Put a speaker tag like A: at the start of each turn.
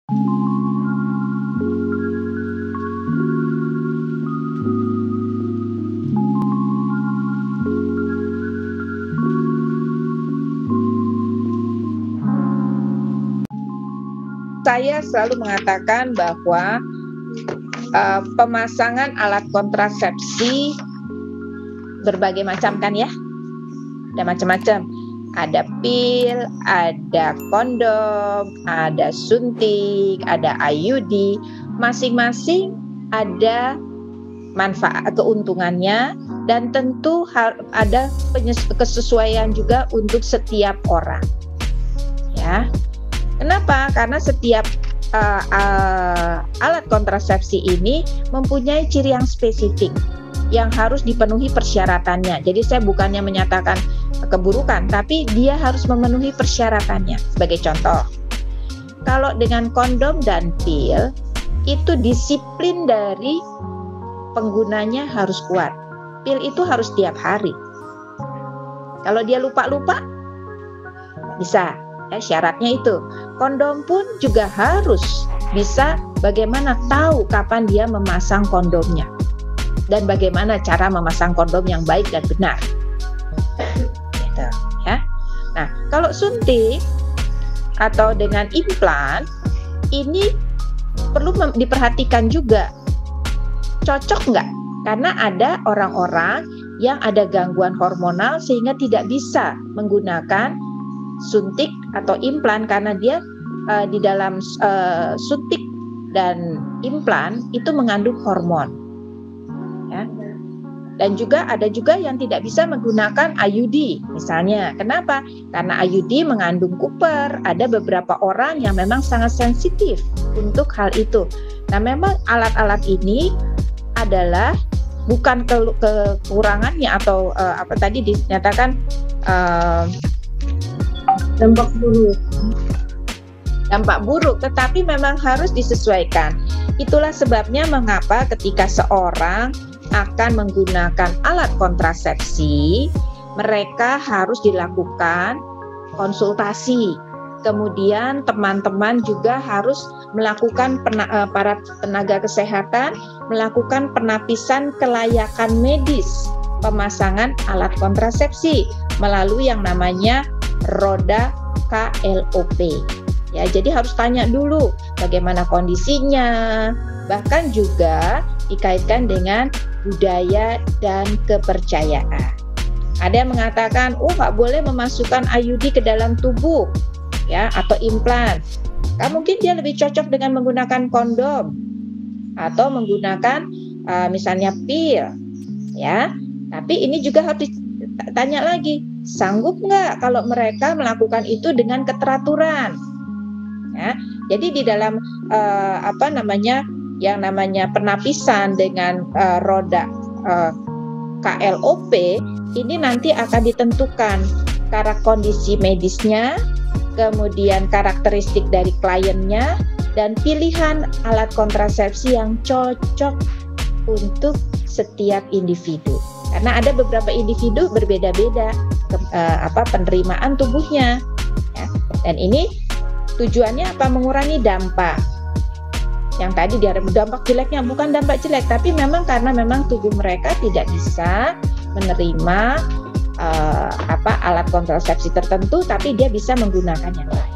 A: Saya selalu mengatakan bahwa pemasangan alat kontrasepsi berbagai macam kan ya, ada macam-macam, ada pil, ada kondom, ada suntik, ada IUD, masing-masing ada manfaat keuntungannya dan tentu ada kesesuaian juga untuk setiap orang ya. Kenapa? Karena setiap alat kontrasepsi ini mempunyai ciri yang spesifik yang harus dipenuhi persyaratannya. Jadi saya bukannya menyatakan keburukan, tapi dia harus memenuhi persyaratannya. Sebagai contoh, kalau dengan kondom dan pil, itu disiplin dari penggunanya harus kuat. Pil itu harus tiap hari. Kalau dia lupa-lupa, bisa. Syaratnya itu. Kondom pun juga harus bisa bagaimana tahu kapan dia memasang kondomnya dan bagaimana cara memasang kondom yang baik dan benar. Gitu, ya. Nah, kalau suntik atau dengan implan ini perlu diperhatikan juga. Cocok nggak? Karena ada orang-orang yang ada gangguan hormonal sehingga tidak bisa menggunakan suntik atau implan karena dia di dalam suntik dan implan itu mengandung hormon ya. Dan juga ada juga yang tidak bisa menggunakan IUD misalnya. Kenapa? Karena IUD mengandung kuper. Ada beberapa orang yang memang sangat sensitif untuk hal itu. Nah, memang alat-alat ini adalah bukan kekurangannya atau apa tadi dinyatakan dampak buruk, tetapi memang harus disesuaikan. Itulah sebabnya mengapa ketika seorang akan menggunakan alat kontrasepsi, mereka harus dilakukan konsultasi. Kemudian teman-teman juga harus melakukan para tenaga kesehatan melakukan penapisan kelayakan medis pemasangan alat kontrasepsi melalui yang namanya roda KLOP. Ya, jadi harus tanya dulu bagaimana kondisinya, bahkan juga dikaitkan dengan budaya dan kepercayaan. Ada yang mengatakan, nggak boleh memasukkan IUD ke dalam tubuh, ya, atau implan. Mungkin dia lebih cocok dengan menggunakan kondom atau menggunakan misalnya pil, ya. Tapi ini juga harus ditanya lagi, sanggup nggak kalau mereka melakukan itu dengan keteraturan? Ya, jadi di dalam yang namanya penapisan dengan roda KLOP ini nanti akan ditentukan kondisi medisnya, kemudian karakteristik dari kliennya, dan pilihan alat kontrasepsi yang cocok untuk setiap individu. Karena ada beberapa individu berbeda-beda penerimaan tubuhnya, ya. Dan ini tujuannya apa? Mengurangi dampak. Yang tadi dampak jeleknya bukan dampak jelek, tapi memang karena memang tubuh mereka tidak bisa menerima alat kontrasepsi tertentu, tapi dia bisa menggunakan yang lain.